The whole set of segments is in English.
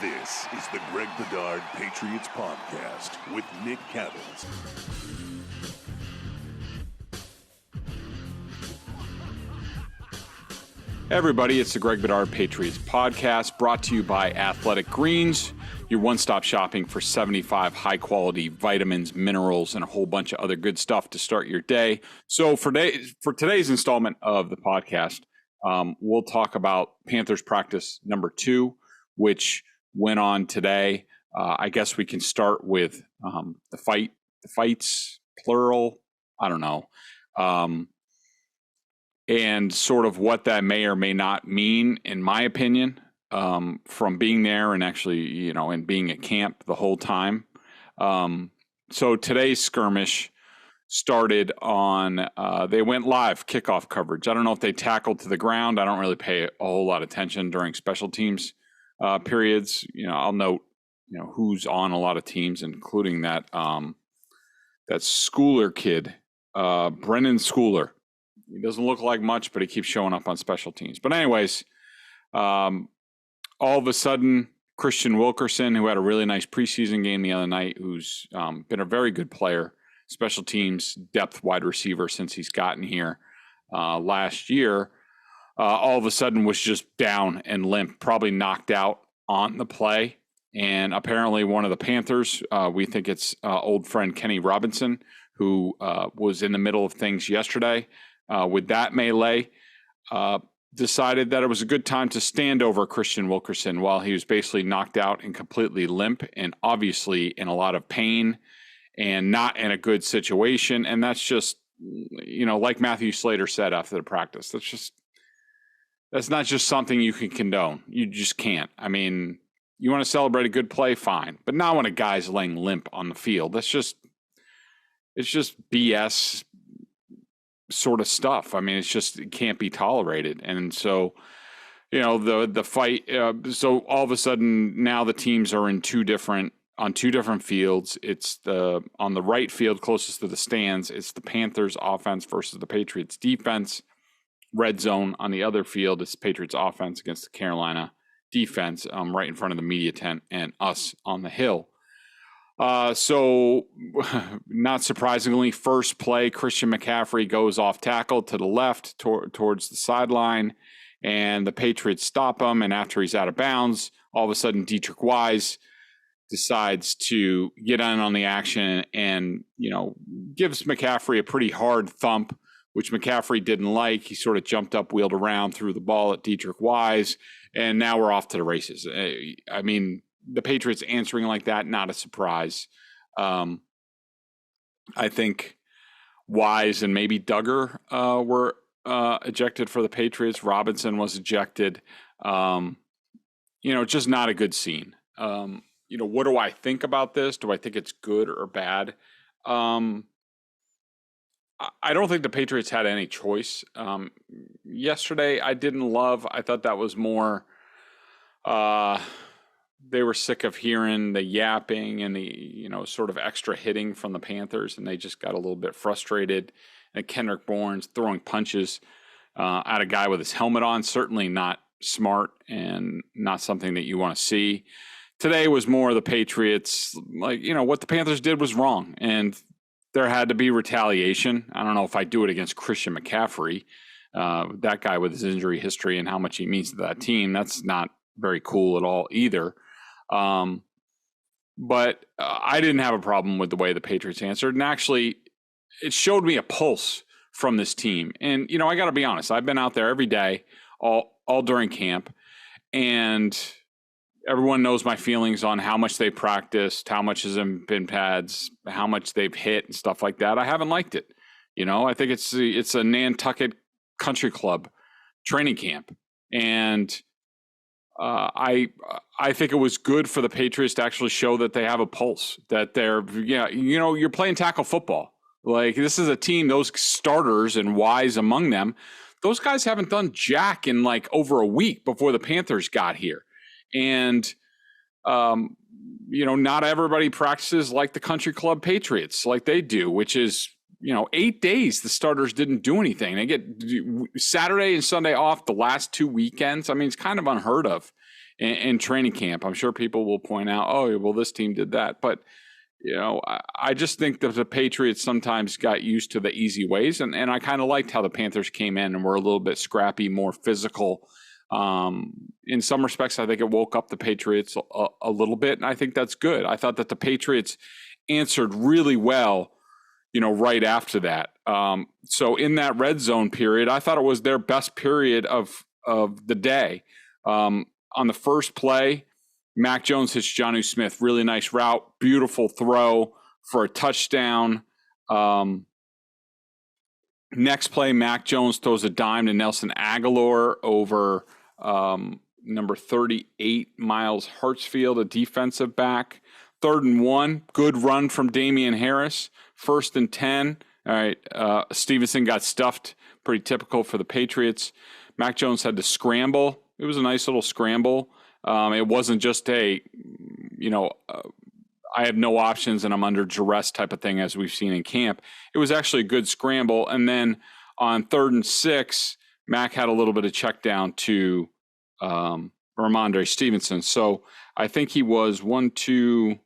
This is the Greg Bedard Patriots Podcast with Nick Cavins. Hey everybody, it's the Greg Bedard Patriots Podcast, brought to you by Athletic Greens, your one-stop shopping for 75 high-quality vitamins, minerals, and a whole bunch of other good stuff to start your day. So for today's installment of the podcast, we'll talk about Panthers practice number 2, which went on today. I guess we can start with the fights, plural, I don't know. And sort of what that may or may not mean, in my opinion, from being there and actually, and being at camp the whole time. So today's skirmish started on, they went live kickoff coverage. I don't know if they tackled to the ground. I don't really pay a whole lot of attention during special teams periods. I'll note, who's on a lot of teams, including that Schooler kid, Brennan Schooler. He doesn't look like much, but he keeps showing up on special teams. But anyways, all of a sudden, Kristian Wilkerson, who had a really nice preseason game the other night, who's been a very good player, special teams, depth wide receiver since he's gotten here last year, all of a sudden was just down and limp, probably knocked out on the play. And apparently one of the Panthers, we think it's old friend Kenny Robinson, who was in the middle of things yesterday, with that melee, decided that it was a good time to stand over Kristian Wilkerson while he was basically knocked out and completely limp and obviously in a lot of pain and not in a good situation. And that's just, like Matthew Slater said after the practice, that's not just something you can condone. You just can't. I mean, you want to celebrate a good play, fine. But not when a guy's laying limp on the field. It's just BS sort of stuff. I mean, it can't be tolerated. And so, the fight, so all of a sudden now the teams are on two different fields. It's on the right field closest to the stands, it's the Panthers offense versus the Patriots defense. Red zone on the other field, it's Patriots offense against the Carolina defense, right in front of the media tent and us on the hill. So not surprisingly, first play, Christian McCaffrey goes off tackle to the left towards the sideline, and the Patriots stop him. And after he's out of bounds, all of a sudden Dietrich Wise decides to get in on the action and, gives McCaffrey a pretty hard thump, which McCaffrey didn't like. He sort of jumped up, wheeled around, threw the ball at Dietrich Wise, and now we're off to the races. I mean, the Patriots answering like that, not a surprise. I think Wise and maybe Duggar were ejected for the Patriots. Robinson was ejected. Just not a good scene. What do I think about this? Do I think it's good or bad? I don't think the Patriots had any choice. Yesterday, I didn't love. I thought that was more. They were sick of hearing the yapping and the sort of extra hitting from the Panthers, and they just got a little bit frustrated. And Kendrick Bourne's throwing punches at a guy with his helmet on, certainly not smart and not something that you want to see. Today was more the Patriots, what the Panthers did was wrong, and there had to be retaliation. I don't know if I do it against Christian McCaffrey, that guy with his injury history and how much he means to that team. That's not very cool at all either. But I didn't have a problem with the way the Patriots answered. And actually, it showed me a pulse from this team. And, I got to be honest, I've been out there every day, all during camp. And everyone knows my feelings on how much they practiced, how much has been pads, how much they've hit and stuff like that. I haven't liked it. I think it's a Nantucket country club training camp. And I think it was good for the Patriots to actually show that they have a pulse, that they're, you're playing tackle football. Like, this is a team, those starters and Wise among them, those guys haven't done jack in over a week before the Panthers got here. And, not everybody practices like the country club Patriots, like they do, which is, 8 days the starters didn't do anything. They get Saturday and Sunday off the last 2 weekends. I mean, it's kind of unheard of in training camp. I'm sure people will point out, oh, well, this team did that. But, I just think that the Patriots sometimes got used to the easy ways. And I kind of liked how the Panthers came in and were a little bit scrappy, more physical. In some respects, I think it woke up the Patriots a little bit. And I think that's good. I thought that the Patriots answered really well, right after that. So in that red zone period, I thought it was their best period of the day. On the first play, Mac Jones hits Jonnu Smith. Really nice route. Beautiful throw for a touchdown. Next play, Mac Jones throws a dime to Nelson Aguilar over number 38, Miles Hartsfield, a defensive back. 3rd and 1, good run from Damian Harris. 1st and 10. All right, Stevenson got stuffed. Pretty typical for the Patriots. Mac Jones had to scramble. It was a nice little scramble. It wasn't just I have no options and I'm under duress type of thing as we've seen in camp. It was actually a good scramble. And then on 3rd and 6, Mac had a little bit of check down to Ramondre Stevenson. So I think he was 3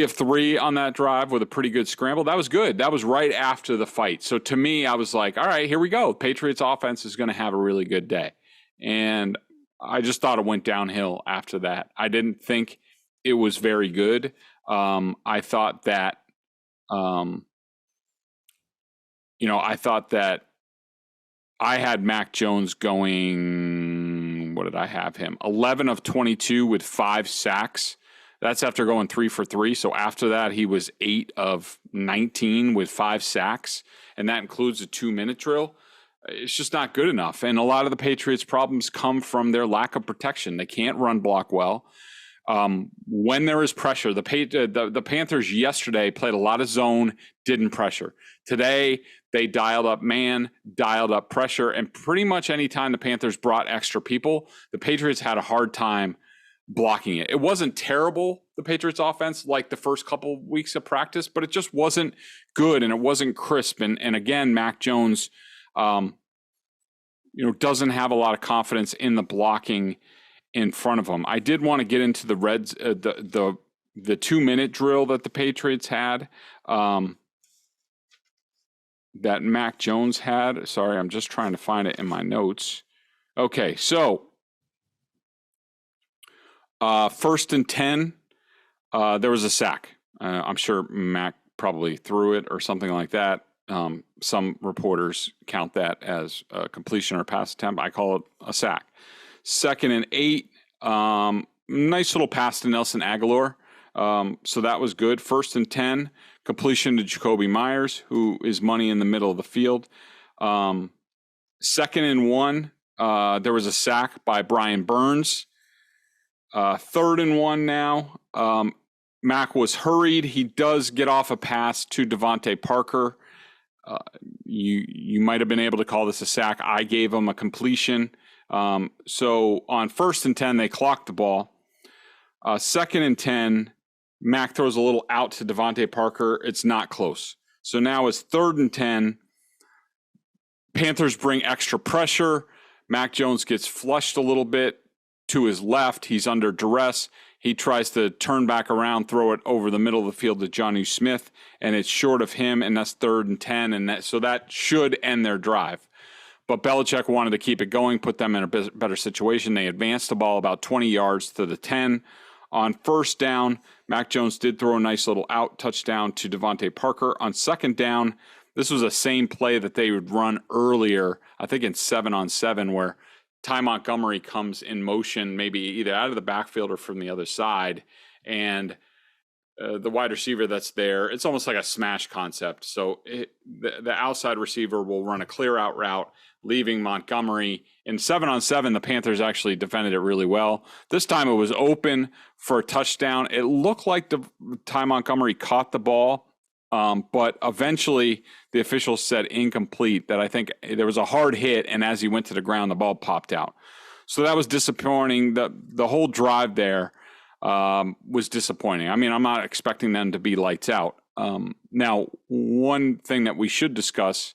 of 3 on that drive with a pretty good scramble. That was good. That was right after the fight. So to me, I was like, all right, here we go. Patriots offense is going to have a really good day. And I just thought it went downhill after that. I didn't think it was very good. I thought that, I had Mac Jones going, what did I have him? 11 of 22 with 5 sacks. That's after going 3 for 3. So after that, he was 8 of 19 with 5 sacks. And that includes a 2-minute drill. It's just not good enough. And a lot of the Patriots' problems come from their lack of protection. They can't run block well. When there is pressure, the Panthers yesterday played a lot of zone, didn't pressure. Today, they dialed up man, dialed up pressure, and pretty much any time the Panthers brought extra people, the Patriots had a hard time blocking it. It wasn't terrible, the Patriots offense, like the first couple weeks of practice, but it just wasn't good and it wasn't crisp. And again, Mac Jones, doesn't have a lot of confidence in the blocking in front of him. I did want to get into the Reds, the 2-minute drill that the Patriots had, that Mac Jones had. Sorry, I'm just trying to find it in my notes. Okay, so 1st and 10, there was a sack. I'm sure Mac probably threw it or something like that. Some reporters count that as a completion or pass attempt. I call it a sack. 2nd and 8, nice little pass to Nelson Aguilar. So that was good. 1st and 10, completion to Jacoby Myers, who is money in the middle of the field. 2nd and 1, there was a sack by Brian Burns. 3rd and 1 now. Mac was hurried. He does get off a pass to Devontae Parker. You might have been able to call this a sack. I gave him a completion. So on 1st and 10, they clocked the ball. 2nd and 10, Mac throws a little out to Devontae Parker. It's not close. So now it's 3rd and 10. Panthers bring extra pressure. Mac Jones gets flushed a little bit to his left. He's under duress. He tries to turn back around, throw it over the middle of the field to Jonnu Smith, and it's short of him, and that's 3rd and 10, and so that should end their drive. But Belichick wanted to keep it going, put them in a better situation. They advanced the ball about 20 yards to the 10. On 1st down, Mac Jones did throw a nice little out touchdown to Devontae Parker. On 2nd down, this was the same play that they would run earlier, I think in 7-on-7, where Ty Montgomery comes in motion, maybe either out of the backfield or from the other side. And the wide receiver that's there, it's almost like a smash concept. So the outside receiver will run a clear out route, leaving Montgomery. In 7-on-7, the Panthers actually defended it really well. This time it was open for a touchdown. It looked like Ty Montgomery caught the ball, but eventually the officials said incomplete, that I think there was a hard hit, and as he went to the ground, the ball popped out. So that was disappointing. The whole drive there was disappointing. I mean, I'm not expecting them to be lights out. Now, one thing that we should discuss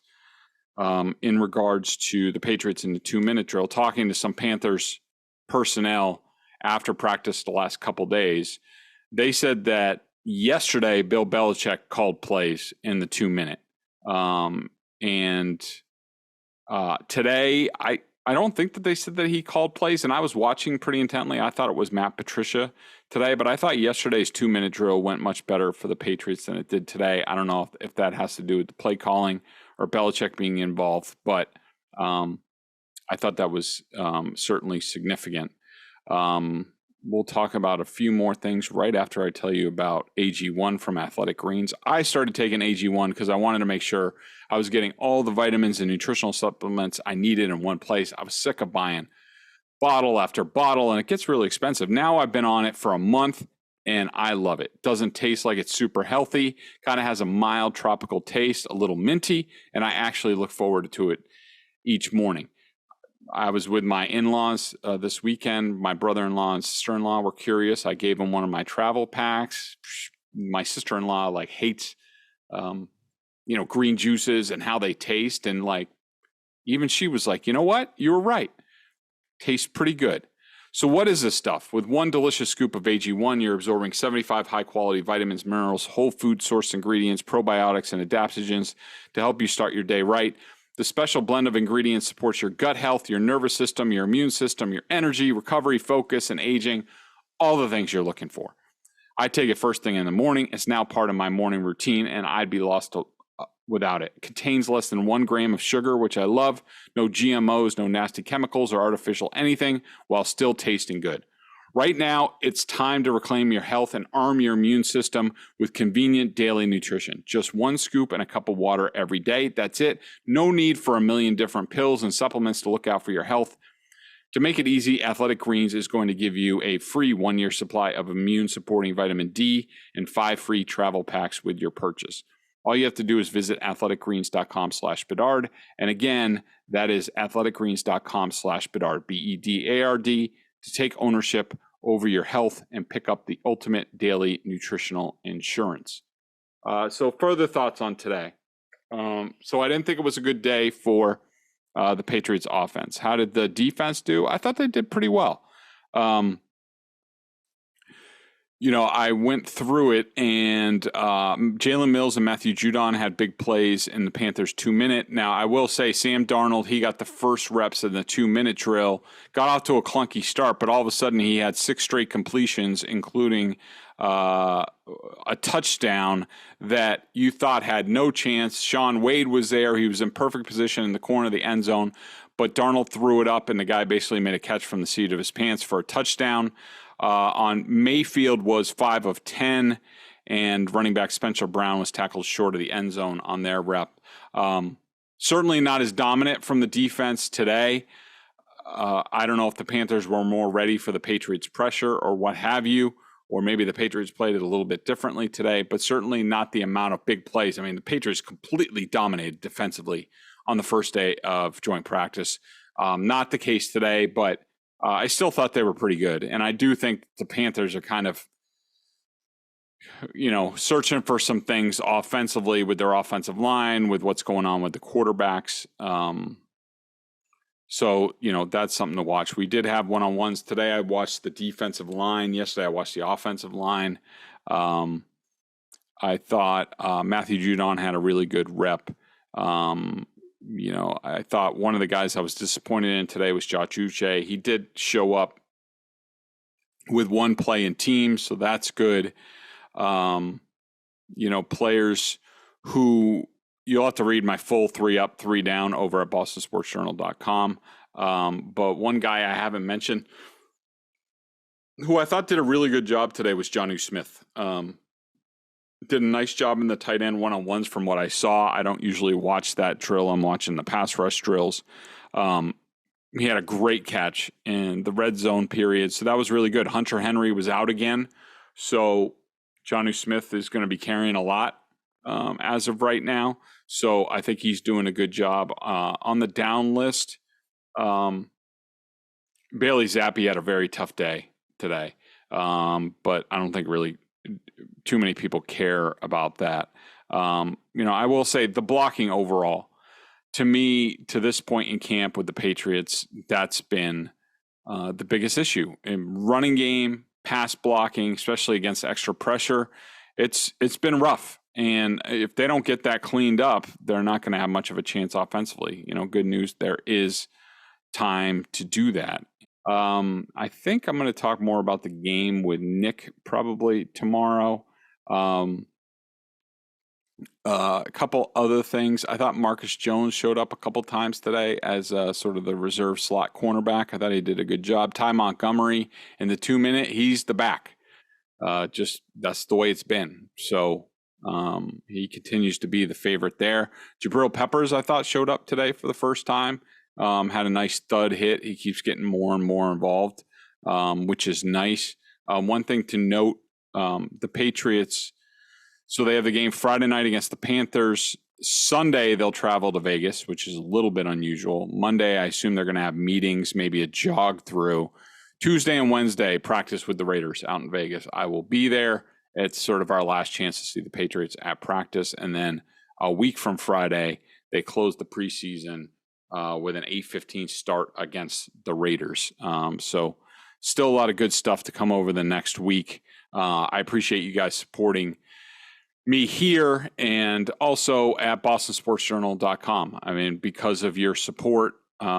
in regards to the Patriots in the 2-minute drill, talking to some Panthers personnel after practice the last couple days. They said that yesterday Bill Belichick called plays in the 2-minute. And today, I don't think that they said that he called plays, and I was watching pretty intently. I thought it was Matt Patricia today, but I thought yesterday's 2-minute drill went much better for the Patriots than it did today. I don't know if that has to do with the play calling or Belichick being involved, but I thought that was certainly significant. We'll talk about a few more things right after I tell you about AG1 from Athletic Greens. I started taking AG1 because I wanted to make sure I was getting all the vitamins and nutritional supplements I needed in one place. I was sick of buying bottle after bottle, and it gets really expensive. Now I've been on it for a month, and I love it. Doesn't taste like it's super healthy. Kind of has a mild tropical taste, a little minty, and I actually look forward to it each morning. I was with my in-laws this weekend. My brother-in-law and sister-in-law were curious. I gave them one of my travel packs. My sister-in-law hates, green juices and how they taste. And even she was like, you know what? You were right. Tastes pretty good. So what is this stuff? With one delicious scoop of AG1, you're absorbing 75 high-quality vitamins, minerals, whole food source ingredients, probiotics, and adaptogens to help you start your day right. The special blend of ingredients supports your gut health, your nervous system, your immune system, your energy, recovery, focus, and aging, all the things you're looking for. I take it first thing in the morning. It's now part of my morning routine, and I'd be lost without it. It contains less than 1 gram of sugar, which I love. No GMOs, no nasty chemicals or artificial anything, while still tasting good. Right now, it's time to reclaim your health and arm your immune system with convenient daily nutrition. Just 1 scoop and a cup of water every day. That's it. No need for a million different pills and supplements to look out for your health. To make it easy, Athletic Greens is going to give you a free 1-year supply of immune-supporting vitamin D and 5 free travel packs with your purchase. All you have to do is visit athleticgreens.com/Bedard. And again, that is athleticgreens.com/Bedard, BEDARD, to take ownership over your health and pick up the ultimate daily nutritional insurance. So further thoughts on today. So I didn't think it was a good day for the Patriots offense. How did the defense do? I thought they did pretty well. I went through it, and Jalen Mills and Matthew Judon had big plays in the Panthers 2-minute. Now, I will say Sam Darnold, he got the first reps in the 2-minute drill, got off to a clunky start, but all of a sudden he had 6 straight completions, including a touchdown that you thought had no chance. Sean Wade was there. He was in perfect position in the corner of the end zone, but Darnold threw it up, and the guy basically made a catch from the seat of his pants for a touchdown. On Mayfield was 5 of 10, and running back Spencer Brown was tackled short of the end zone on their rep. Certainly not as dominant from the defense today. I don't know if the Panthers were more ready for the Patriots' pressure or what have you, or maybe the Patriots played it a little bit differently today, but certainly not the amount of big plays. I mean, the Patriots completely dominated defensively on the first day of joint practice. Not the case today, but I still thought they were pretty good. And I do think the Panthers are kind of, searching for some things offensively with their offensive line, with what's going on with the quarterbacks. So, that's something to watch. We did have one-on-ones today. I watched the defensive line. Yesterday, I watched the offensive line. I thought Matthew Judon had a really good rep. I thought one of the guys I was disappointed in today was Josh Uche. He did show up with 1 play in team, so that's good. Players who you'll have to read my full 3 up, 3 down over at bostonsportsjournal.com. But one guy I haven't mentioned who I thought did a really good job today was Jonnu Smith. Did a nice job in the tight end one-on-ones from what I saw. I don't usually watch that drill. I'm watching the pass rush drills. He had a great catch in the red zone period, so that was really good. Hunter Henry was out again, so Jonnu Smith is going to be carrying a lot as of right now. So I think he's doing a good job. On the down list, Bailey Zappi had a very tough day today, but I don't think really too many people care about that. I will say the blocking overall, to me, to this point in camp with the Patriots, that's been the biggest issue in running game, pass blocking, especially against extra pressure. It's been rough. And if they don't get that cleaned up, they're not going to have much of a chance offensively. Good news, there is time to do that. I think I'm going to talk more about the game with Nick probably tomorrow. A couple other things. I thought Marcus Jones showed up a couple times today as sort of the reserve slot cornerback. I thought he did a good job. Ty Montgomery in the 2-minute, he's the back. Just that's the way it's been. So he continues to be the favorite there. Jabril Peppers, I thought, showed up today for the first time. Had a nice thud hit. He keeps getting more and more involved, which is nice. One thing to note, the Patriots, so they have the game Friday night against the Panthers. Sunday, they'll travel to Vegas, which is a little bit unusual. Monday, I assume they're going to have meetings, maybe a jog through. Tuesday and Wednesday, practice with the Raiders out in Vegas. I will be there. It's sort of our last chance to see the Patriots at practice. And then a week from Friday, they close the preseason with an 8:15 start against the Raiders. So still a lot of good stuff to come over the next week. I appreciate you guys supporting me here and also at bostonsportsjournal.com. I mean, because of your support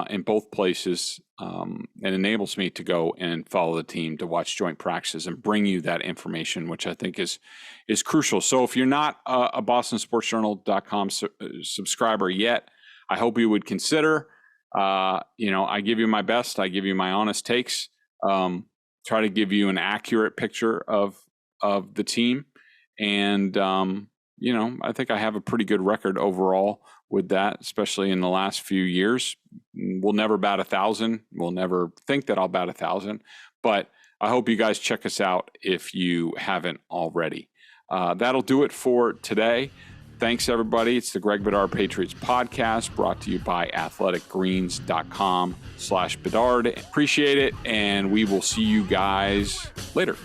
in both places, it enables me to go and follow the team, to watch joint practices and bring you that information, which I think is crucial. So if you're not a bostonsportsjournal.com subscriber yet, I hope you would consider. I give you my best. I give you my honest takes. Try to give you an accurate picture of the team. And, I think I have a pretty good record overall with that, especially in the last few years. We'll never bat 1,000. We'll never think that I'll bat 1,000. But I hope you guys check us out if you haven't already. That'll do it for today. Thanks, everybody. It's the Greg Bedard Patriots Podcast, brought to you by athleticgreens.com/Bedard. Appreciate it, and we will see you guys later.